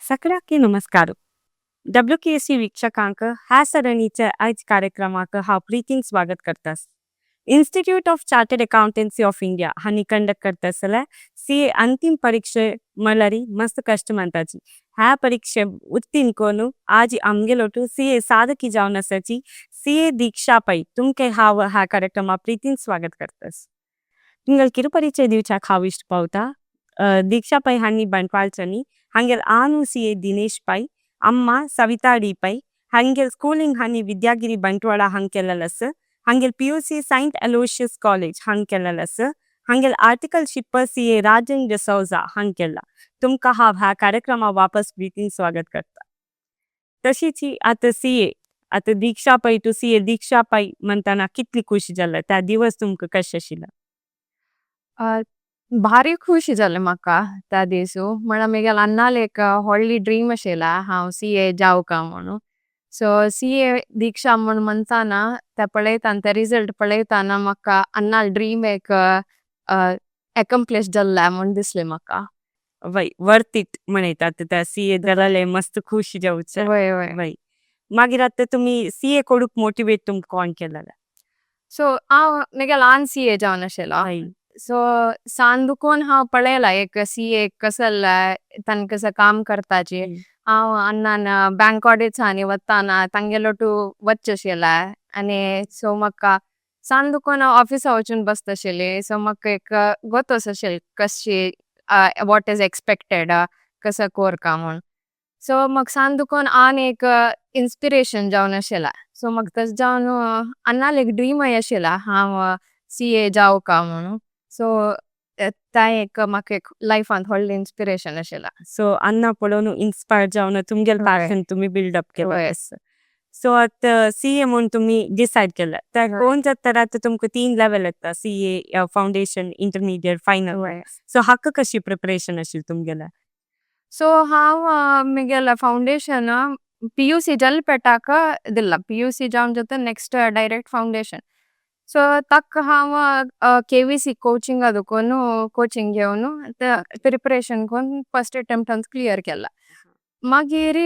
सगळ्यांना नमस्कार. WKC वीक्षकांक ह्या सरणीच्या आज कार्यक्रमाक हांव प्रितीन स्वागत करतास. Institute of chartered accountancy of India हांणी कंडक्ट करतासले CA अंतिम परीक्षे मळारी मस्त कष्ट म्हणताची. ह्या परीक्षे उत्तीर्ण करून आज आमगेलोटू CA साधकी जावन आसाची CA दीक्षा पै तुमके हांव ह्या कार्यक्रमा प्रितीन स्वागत करतास. तुमगेल किरू परिचय दिवच्याक हांव इश्ट पावता. दीक्षा पै हांणी ಬಂಟ್ವಾಳಚನಿ ಹಂಗೆಲ್ ಆನು CA ದಿನೇಶ್ ಪೈ ಅಮ್ಮ ಸವಿತಾ ಡಿ ಪೈ ಹಂಗೆಲ್ ಸ್ಕೂಲಿಂಗ್ ಹನಿ ವಿದ್ಯಾಗಿರಿ ಬಂಟ್ವಾಳ ಹಂಗೆಲ್ಲಲಸ್ ಹಂಗೆಲ್ PUC ಸೈಂಟ್ ಅಲೋಷಿಯಸ್ ಕಾಲೇಜ್ ಹಂಗೆಲ್ಲಲಸ್ ಹಂಗೆಲ್ ಆರ್ಟಿಕಲ್ ಶಿಪ್ಪರ್ CA ರಾಜನ್ ಡಿಸೌಜಾ ಹಂಗೆಲ್ಲ तुमका हांव ह्या कार्यक्रमा वापस प्रितीन स्वागत करता. तशीच आता CA आता दीक्षा पै टू CA दीक्षा पै म्हणताना कितली खुशी जाला त्या दिवस तुमका कशें आशिल्लो? भारी खुशी जालें म्हाका त्या दिसू म्हणल्यार म्हगेल अन्नाल एक व्हडली ड्रीम आशिल्ला हांव CA जावका म्हणून. सो CA दीक्षा म्हूण म्हणटाना ते पळयताना ते रिजल्ट पळयताना म्हाका अन्नाल ड्रीम एक अकम्प्लिश जाल्ला म्हूण दिसलें म्हाका. वय वर्थ इट म्हणतात त्या CA जाल्यार मस्त खुशी जावचें. वय वय वय मागीर आता तुम्ही CA कोडूक मोटिवेट तुमकां कोण केलेलें? सो हांव म्हगेल ल्हान CA जावन आशिल्लो. वय सो सांदुकून हांव पळयला एक CA कसं तान कसं काम करताची. हांव अन्नान बँक ऑडिट्सांनी वताना तांगेलोटू वच्च आशिल्ला आनी सो म्हाका सांदुकून ऑफिसा वचून बसताशिल्ली. सो म्हाका एक गोतोस आशिल्ली कशी वॉट इज एक्सपेक्टेड कसं कोरका म्हूण. सो म्हाका सांदुकून आन एक इन्स्पिरेशन जावन आशिल्ला. सो म्हाका तस जावन अन्नाल एक ड्रीमय आशिल्ला हांव CA जावका म्हणून. सो ता एक म्हाका एक लायफांत व्हडलें इन्स्पिरेशन आशिल्ला. सो अन्ना पळोवन इन्स्पायर जावन तुमगेल पॅशन तुम्ही बिल्डअप केलं. सो आता CA म्हणून तुम्ही डिसाइड केलं तर कोण जाता आता तुमकां 3 लेवल येता CA foundation intermediate final. So हाका कशी प्रिपरेशन आशिल्ली तुमगेलें? सो हांव म्हगेल फाउंडेशन PUC जलपेटाक दिल्ला. PUC जावन जाता नेक्स्ट डायरेक्ट फाउंडेशन. सो ताक हांव KVC कोचिंग दुकोन कोचिंग घेवन प्रिपरेशन करून फर्स्ट अटेम्प्टांत क्लियर केला. मागीर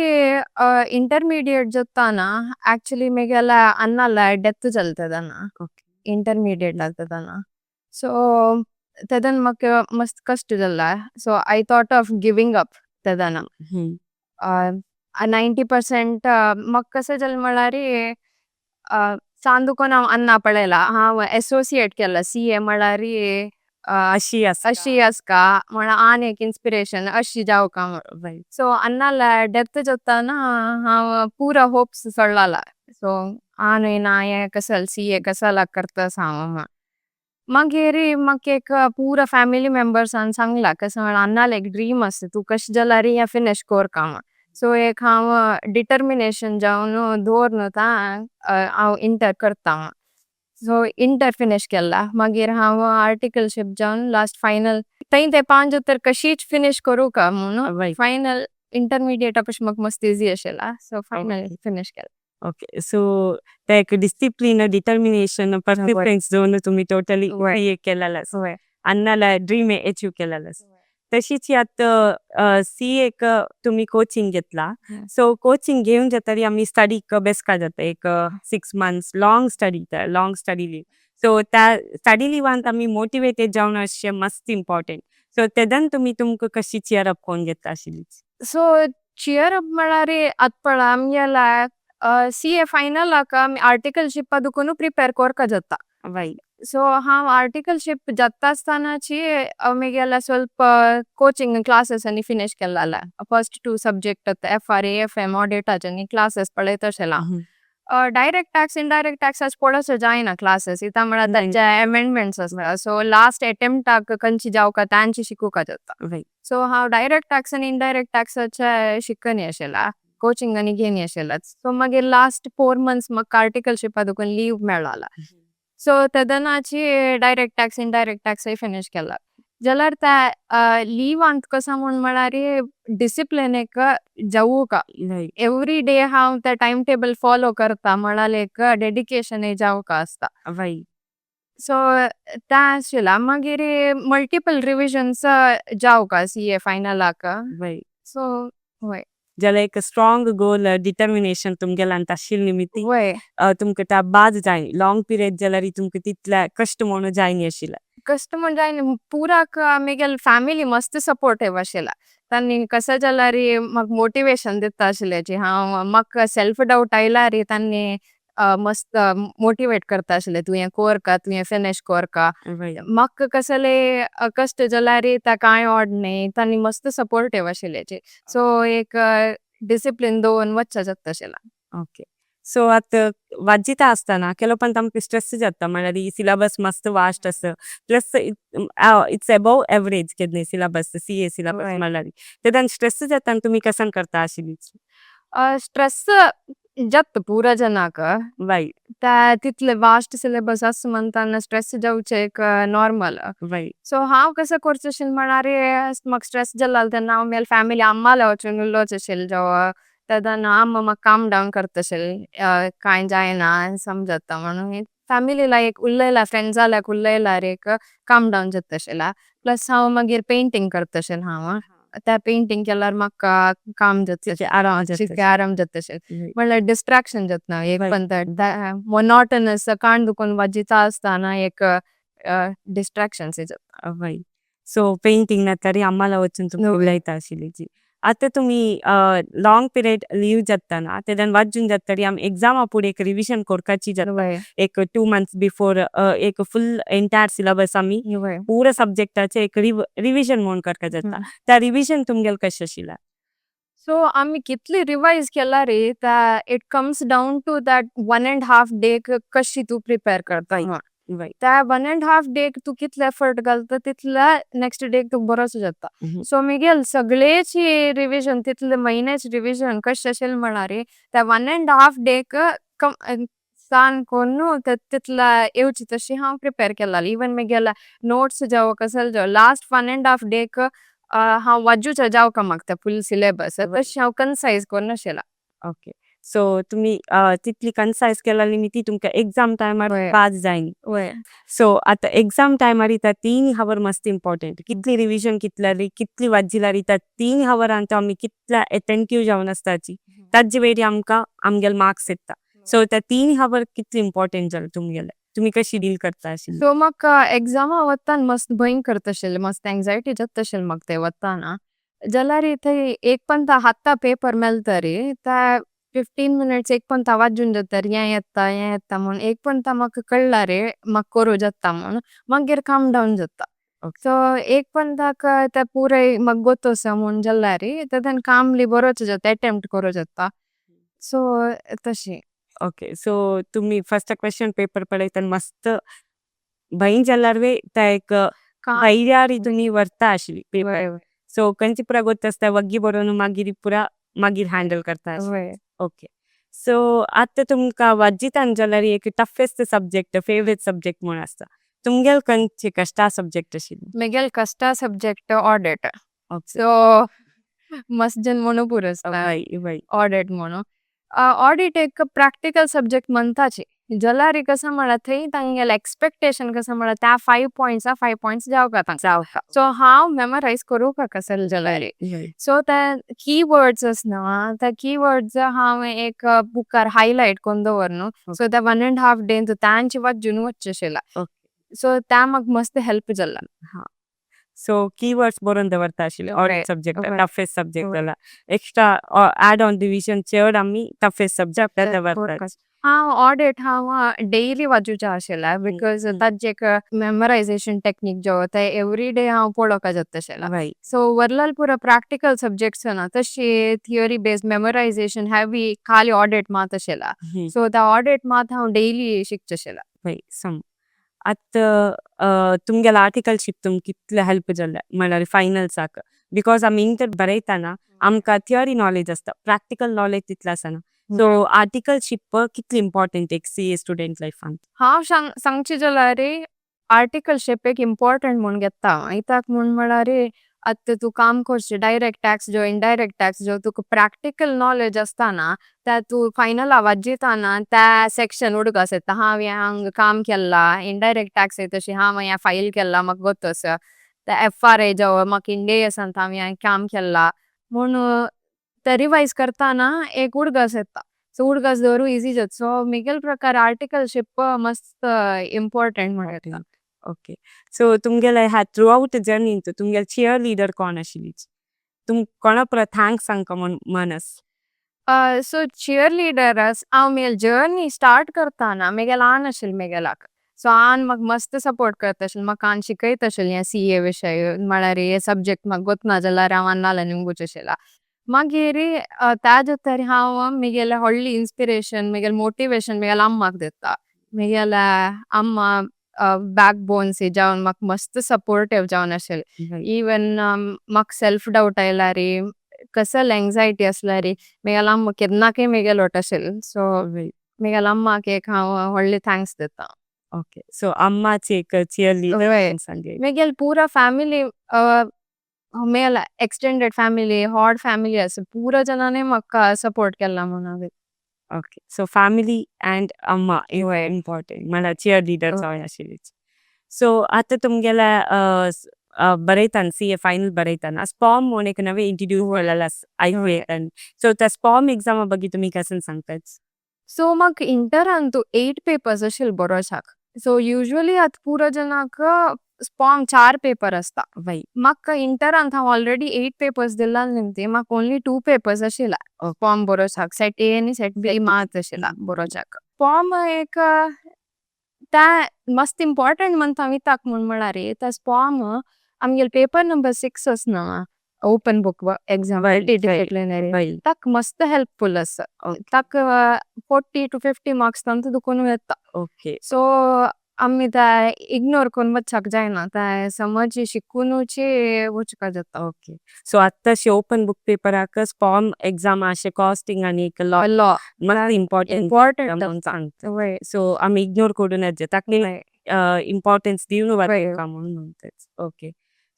इंटरमिडिएट जाताना एक्चुअली म्हगेल अन्नाल डेथ जालें तेदना इंटरमिडिएट जाताना. सो तेदन म्हाका मस्त कष्ट जाला. So I thought of giving up तेदना. 90% म्हाका कशें जालें म्हळ्यार सांदुकून हांव अन्ना पळयला हांव एसोसिएट केला CA म्हळ्यार अशी अशी आसका म्हळ्यार आन एक इन्स्पिरेशन अशी जावका म्हणून. सो अन्नाल डेथ जाताना हांव पुरा होप्स सोडलाला. सो आनूय ना हें कसं CA कसं करतास हांव म्हूण. मागीर म्हाका एक पुरा फॅमिली मेंबर्सान सांगला कसं म्हळ्यार अन्नाल एक ड्रीम आसा तूं कशें जाल्यार हें फिनिश कोरका म्हूण. सो एक हांव डिटर्मिनेशन जावन दवरून हांव इंटर करता म्हूण. सो इंटर फिनिश केला. मागीर हांव आर्टिकलशिप जावन लास्ट फायनल थंय ते 5 उत्तर कशीच फिनिश करूं का म्हणून फायनल इंटरमिडिएट अशें म्हाका मस्त इजी आशिल्ला. सो फायनल फिनिश केला. ओके. सो ते एक डिसिप्लिन डिटर्मिनेशन परसिस्टन्स जावन तुम्ही टोटली CA केलेलास. अन्नाला ड्रीम अचीव केलेलास. तशीच आता CA तुम्ही कोचिंग घेतला. सो कोचिंग घेऊन जातरी आम्ही स्टडी बेसका जाता एक 6 months long study leave. So त्या स्टडी लिवांत आम्ही मोटिवेटेड जावन अशें मस्त इम्पॉर्टंट. सो तेदन तुम्ही तुमकां कशी चियर अप कोण घेता आशिल्ली? सो चियर अप म्हळ्यार आतां आमगेला CA फायनलाक आर्टिकलशिपा दुखून प्रिपेर कोरका जाता. वय सो हांव आर्टिकलशिप जाता आसतनाची म्हगेला स्वल्प कोचिंग क्लासेस आनी फिनिश केला. फर्स्ट 2 सब्जेक्ट FRA FM ऑडिटाचे क्लासेस पळयता आशिल्ला. डायरेक्ट टॅक्स इनडायरेक्ट टॅक्स पळोवचो जायना क्लासेस इता म्हळ्यार तांचे अमेंडमेंट्स आसता. सो लास्ट अटेम्प्टाक खंयची जावका तांची शिकूंक जाता. सो हांव डायरेक्ट टॅक्स आनी इनडायरेक्ट टॅक्साचे शिकनी आशिल्ला कोचिंग आनी घेनी आशिल्ला. सो मागीर लास्ट 4 मंथ्स म्हाका आर्टिकलशिपा दुखून लीव मेळ्ळाला. सो तेदनाची डायरेक्ट टॅक्स इनडायरेक्ट टॅक्सय फिनिश केला. जाल्यार त्या लिवांत कसं म्हूण म्हळ्यार डिसिप्लिन एक जावूका. एवरी डे हांव ते टायम टेबल फॉलो करता म्हळ्यार एक डेडिकेशन जावका आसता. वय सो ता आशिल्ला. मागीर मल्टिपल रिविजन्स जावका CA फायनलाक. वय सो वय जाल्यार एक स्ट्रॉंग गोल डिटर्मिनेशन तुमगेल्यान आशिल्ली न्ही ती वय तुमकां त्या बाद जाय लॉंग पिरियड जाल्यार तुमकां तितल्या कश्ट म्हणून जायनी आशिल्ले कष्ट म्हणजे आनी पुराक आमगेल फॅमिली मस्त सपोर्टिव्ह आशिल्ला तांणी कशें जाल्यार म्हाका मोटिवेशन दिता आशिल्लें जी हांव म्हाका सेल्फ डावट आयला रे तांणी मस्त मोटिवेट करता आशिल्ले तूं हें कोरका तूं हें फिनिश कोरका वय म्हाका कसले कष्ट जाल्यार ता कांय ऑड न्ही तांणी मस्त सपोर्टिव्ह आशिल्ले सो एक डिसिप्लीन दवरून वचचें जाता आशिल्लें ओके सो आतां वाज्जिता आसतना केलोपांत आमकां स्ट्रेस जाता म्हळ्यार सिलेबस मस्त वास्ट आसा प्लस इट्स अबव एवरेज केन्ना सिलेबस सीए सिलेबस Right. म्हळ्यार तेदान स्ट्रेस जाता आनी तुमी कसान करता आशिल्ली स्ट्रेस जाता पुरा जनाक वय तितले वास्ट सिलेबस आसा म्हणटाना स्ट्रेस जावचें एक नॉर्मल वय सो हांव कशें करचें आशिल्लें म्हळ्यार म्हाका स्ट्रेस जाला तेन्ना हांव म्हगेल्या फॅमिली आम्माला वचून उलोवचें आशिल्लें जावं तेदान आम्मा म्हाका काम डावन करता आशिल्ली कांय जायना समजता म्हणून फॅमिली लायक उलयला फ्रेंड्सा लायक उलयल्यार एक काम डावन जाता आशिल्ला प्लस हांव मागीर पेंटींग करता आशिल्लें हांव त्या पेंटींग केल्यार म्हाका काम जाता तितले आराम चितके जाता आराम जाता आशिल्लें वय म्हणल्यार डिस्ट्रॅक्शन जातना एक Right. पण मोनोटनस कान दुखून वाजिता आसतना एक डिस्ट्रॅक्शन जाता वय सो पेंटींग तरी आम्हाला वचून तुम्ही वय. उलयता आशिल्ली जी आतां तुमी लॉंग पिरियड लीव जातना तेदान वाजून जातरी आमी एग्जामा फुडें एक रिविजन करपाची जाता वय एक 2 months बिफोर एक फुल एंटायर सिलेबस आमी वय पुरा सब्जेक्टाचे एक रिविजन म्हणून करता जाता त्या रिविजन तुमगेल कशें आशिल्लें सो आम्ही कितली रिवाइज केला रे it comes down to that 1.5 day कशी तू प्रिपेअर करता वय त्या 1.5 डे तू कितले एफर्ट घालता तितल्या नेक्स्ट डे तू बरोच जाता सो मिगेल सगळेची रिविजन तितले महिन्याची रिविजन कशें आशिल्लें म्हळ्यार त्या 1.5 डे सान कोन्नू तितला येवची तशी हांव प्रिपेअर केला इवन मिगेल नोट्स जावं कसं जावं लास्ट 1.5 डे हांव वाजूच्या जावका म्हाका फुल सिलेबस तशी हांव कन्सायज कोन्न आशिल्ला ओके सो तुमी तितली कन्सायज केला न्ही ती तुमकां एग्जाम टायमार वय. पास जायनी वय सो आतां एग्जाम टायमार त्या 3 हावर मस्त इम्पॉर्टंट कितली रिविजन कितल्यारी कितली वाजिल्यारी त्या 3 हावरान तो आमी कितल्या एटेंटिव्ह जावन आसताची ताजे वेरी आमकां आमगेल मार्क्स येता सो त्या 3 हावर कितली इम्पॉर्टंट जालें तुमगेले तुमी कशी डील करता आशिल्ली सो म्हाका एग्जामा वतान मस्त भंय करता आशिल्लें मस्त एंजायटी जाता आशिल्लें म्हाका ते वताना जाल्यार थंय एक पण हाता पेपर मेळटा रे त्या 15 मिनिट्स एक पण वाजून जाता रे हें येता म्हणून एक पण म्हाका कळला रे म्हाका करूं जाता म्हणून मागीर काम डावन जाता सो एक पण त्या पुराय म्हाका गोतोसा म्हणून जाल्यार रे तेदान कामली बरोच जाता अटेम्प्ट करूं जाता सो तशी ओके सो तुमी फर्स्ट क्वेश्चन पेपर पळयतना मस्त भंय जाल्यार वे त्या एक धैर्यार तुमी व्हरता आशिल्ली पेपर वय वय सो खंयची पुरा गोत्ता आसता वग्गी बरोवन मागीर पुरा मागीर हँडल करता वय ओके सो आतां तुमकां वाजितान जाल्यार एक टफेस्ट सब्जेक्ट फेवरेट सब्जेक्ट म्हूण आसता तुमगेल खंयची कश्टा सब्जेक्ट आशिल्ली मिगेल कष्टा सब्जेक्ट ऑडिट ओके सो मस्त जन म्हणू पुरो वय वय ऑडिट म्हणू ऑडिट एक प्रॅक्टिकल सब्जेक्ट म्हणताची जाल्यार कसं म्हणा थंय तांगेल एक्सपेक्टेशन कसं म्हणा त्या 5 पॉयंट्स जावका तांकां सो हांव मेमोरायज करूं का कसं जाल्यार सो त्या कीवर्ड्स आसना त्या कीवर्ड्स हांव एक बुकार हायलायट कोन्न दवर न्हू सो त्या 1.5 डे तांची वाजून वच्चे आशिल्ला सो त्या म्हाका मस्त हेल्प जाला सो कीवर्ड्स बरोवन दवरता आशिल्ले Okay. Audit subject Okay. Toughest subject Okay. जाला एक्स्ट्रा ऍड ऑन डिविजन चड आमी टफेस्ट सब्जेक्ट दवरता हांव ऑडिट हांव डेली वाजूच्या आशिल्ला बिकॉज ताजे एक मेमोरायझेशन टेक्नीक जो ते एवरी डे हांव पळोवका जाता आशिल्ला वय सो वरलाल पुरा प्रॅक्टिकल सब्जेक्ट्स ना तशी थियोरी बेस्ड मेमोरायझेशन हॅवी खाली ऑडिट मात आशिल्ला सो त्या ऑडिट मात हांव डेली शिकचे आशिल्ला वय सम आतां तुमगेल आर्टिकलशीप तुमकां कितले हेल्प जाले म्हळ्यार फायनल्साक बिकॉज आमी इंटर बरयतना आमकां थियोरी नॉलेज आसता प्रॅक्टिकल नॉलेज तितलें आसना सो आर्टिकलशीप कितली इम्पॉर्टंट एक सीए स्टुडंट लायफान हांव सांगचे जाल्यार आर्टिकलशीप एक इम्पॉर्टंट म्हूण घेता इताक म्हळ्यार आतां तूं काम करचें डायरेक्ट टॅक्स जो इनडायरेक्ट टॅक्स जो तुका प्रॅक्टिकल नॉलेज आसतना त्या तूं फायनल वाजिताना त्या सेक्शन उडगास येता हांव हांग काम केला इनडायरेक्ट टॅक्स तशी हांव हें फायल केला म्हाका गोतोस त्या FRA जावं म्हाका इंडिया आसा हांव हें काम केला म्हूण ते रिवाइज करताना एक उडगस येता. सो उडगस दवरू इझी जात. सो मिगेल प्रकार आर्टिकलशिप मस्त इम्पॉर्टंट म्हणून येता. ओके. सो तुमगेले ह्या थ्रू आउट जर्नी तुमगेल चियर लीडर कोण आशिल्ली? कोणा पुरा थँक्स सांगता मनस? सो चियर लिडरस हांव मेल जर्नी स्टार्ट करताना मेगे ल्हान आशिल्लें मेगेलाक. सो हांव म्हाका मस्त सपोर्ट करता आशिल्लें. म्हाका हांव शिकयता आशिल्लें हें CA विशय म्हळ्यार हे सब्जेक्ट म्हाका गोतना जाल्यार हांव नाल्यार निवंगूच आशिल्ला. मागीर त्या जोतर हांव म्हगेलें व्हडली इन्स्पिरेशन म्हगेलें मोटिवेशन म्हगेल्या अम्माक दिता. म्हगेल्या अम्मा बॅकबोन्स जावन म्हाका मस्त सपोर्टिव्ह जावन आशिल्ली. इवन म्हाका सेल्फ डाउट आयल्यार कसल एंग्जायटी आसल्यार म्हगेल्या अम्मा केन्नाकय म्हगेलो वट आशिल्ली. सो म्हगेल्या अम्माक एक हांव व्हडले थँक्स दिता. ओके. सो अम्माची एक चियर लीडर वय. सांगे. म्हगेल पुरा फॅमिली मेल एक्सटेंडेड फॅमिली हॉट फॅमिली आसा पुरा जनांनी म्हाका सपोर्ट केला म्हणून. ओके. सो फॅमिली अँड अम्मा वय. इम्पॉर्टंट म्हळ्यार चियर लीडर वय. जावन आशिल्ली. सो आतां तुमगेल्या बरयताना CA फायनल बरयताना स्पॉम म्हणून एक नवे इंट्रोड्यूस केलेला आयकून. सो त्या स्पॉम एग्जामा ಬಗ್ಗೆ तुम्ही कसं सांगतात? सो म्हाका इंटरान 8 पेपर्स आशिल्ले बरोवपाक. सो युजुअली आतां पुरो जनाक स्पॉम 4 पेपर आसता. वय. म्हाका इंटरान हांव ऑलरेडी 8 पेपर्स दिला निमती म्हाका ओन्ली 2 पेपर्स आशिल्ला स्पॉम बरोवपाक. सेट A आनी सेट B मात आशिल्ला बरोवपाक. स्पॉम एक त्या मस्त इम्पॉर्टंट म्हणटा हांव कित्याक म्हळ्यार त्या स्पॉम आमगेल पेपर नंबर 6 आसना ओपन बुक एग्जाम मल्टीडिसिप्लिनरी ताक मस्त हेल्पफुल आसा. ताक 40 to 50 मार्क्स तांतू दुखून येता. ओके. सो आमी ते इग्नोर करून वचपाक जायना. ते समज शिकूनूच वचपाक जाता. ओके. सो आत्ताशे ओपन बुक पेपराक स्पॉम एग्जाम अशे कॉस्टिंग आनी एक लॉ लॉ मला इम्पॉर्टंट सांगता. वय. सो आमी इग्नोर करून येता ताका वय. इम्पॉर्टन्स दिवन वय. वचपाक म्हणून म्हणतात. ओके.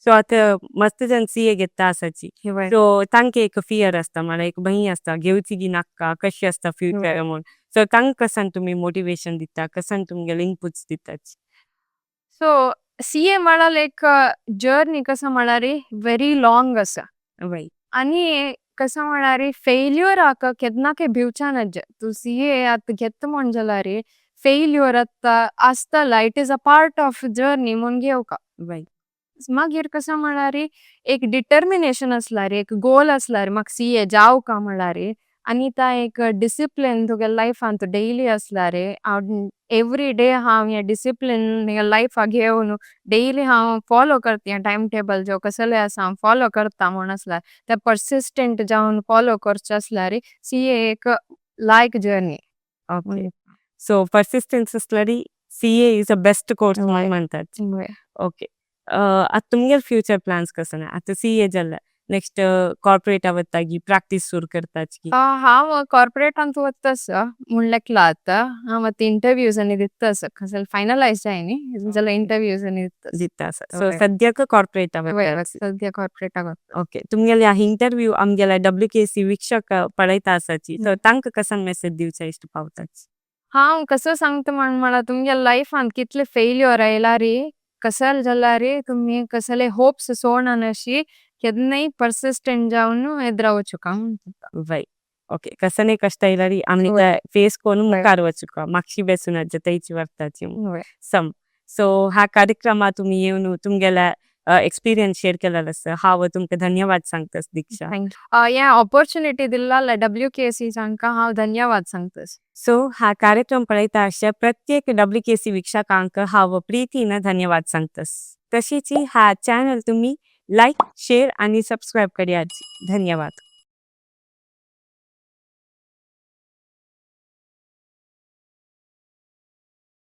सो आतां मस्त जन CA घेता आसाची. वय. सो तांकां एक फियर आसता म्हळ्यार एक भंय आसता घेवची की नाका कशी आसता फ्युचर म्हणून. सो तांकां कसान तुमी मोटिवेशन दिता कसान तुमगेले इनपुट्स दितात? सो CA म्हळ्यार एक जर्नी कसं म्हळ्यार व्हेरी लॉंग आसा. वय. आनी कसं म्हळ्यार फेल्युअराक केन्नाकय भिवचा नज. तूं CA आतां घेता म्हण जाल्यार फेल्युअर आतां आसतला. It is a part of journey म्हूण घेवका. वय. मागीर कसं म्हळ्यार एक डिटर्मिनेशन आसल्यार एक गोल आसल्यार म्हाका CA जावका म्हळ्यार आनी ता एक डिसिप्लिन तुगे लायफान डेयली आसल्यार हांव एवरी डे हांव हें डिसिप्लिन म्हगे लायफाक घेवन डेयली हांव फॉलो करता हें टायम टेबल जो कसले आसा हांव फॉलो करता म्हूण आसल्यार ते पर्सिस्टंट जावन फॉलो करचें आसल्यार CA एक लायक जर्नी. ओके. सो पर्सिस्टन्स आसल्यार CA is a best course म्हणतात. ओके. आतां तुमगेले फ्युचर प्लॅन्स कसं आतां CA जाल्यार नेक्स्ट कॉर्पोरेटा वतागी प्रॅक्टीस सुरू करताची? हांव कॉर्पोरेटांत वता म्हूण लेकला आतां. हांव आतां इंटरव्यूज आनी दिता कसले फायनलायज जाय न्ही जाल्यार इंटरव्यूज आनी दिता आसा. सो सद्याक कॉर्पोरेटा वता. सद्या कॉर्पोरेटाक वता. ओके. तुमगेले ह्या इंटरव्यू आमगेल्या WKC वीक्षक पळयता आसाची. सो तांकां कसान मेसेज दिवचा इश्ट पावतात? हांव कसं सांगता म्हळ्यार तुमगे लायफान कितले फेल्युअर आयल्यार कसले जाल्यार तुमी कसले होप्स सोडनाशी केन्नाय पर्सिस्टंट जावन एदरा वचुका. वय. ओके. कसने कष्ट आयल्यार आमी फेस करून मुखार वचुका मागशी बेसून जतयची वर्ताची सम. सो ह्या कार्यक्रमात तुमी येवन तुमगेल्या एक्सपिरियन्स शेअर केलेलो आसा. हांव तुमकां धन्यवाद सांगतास दीक्षा. हें ऑपॉर्च्युनिटी दिल्ल्या WKC हांकां हांव धन्यवाद सांगतास. सो हा कार्यक्रम पळयता अशा प्रत्येक WKC वीक्षकांक हांव प्रीतीन धन्यवाद सांगतास. तशीच हा चॅनल तुम्ही लाईक शेअर आणि सबस्क्राईब करूयात. धन्यवाद.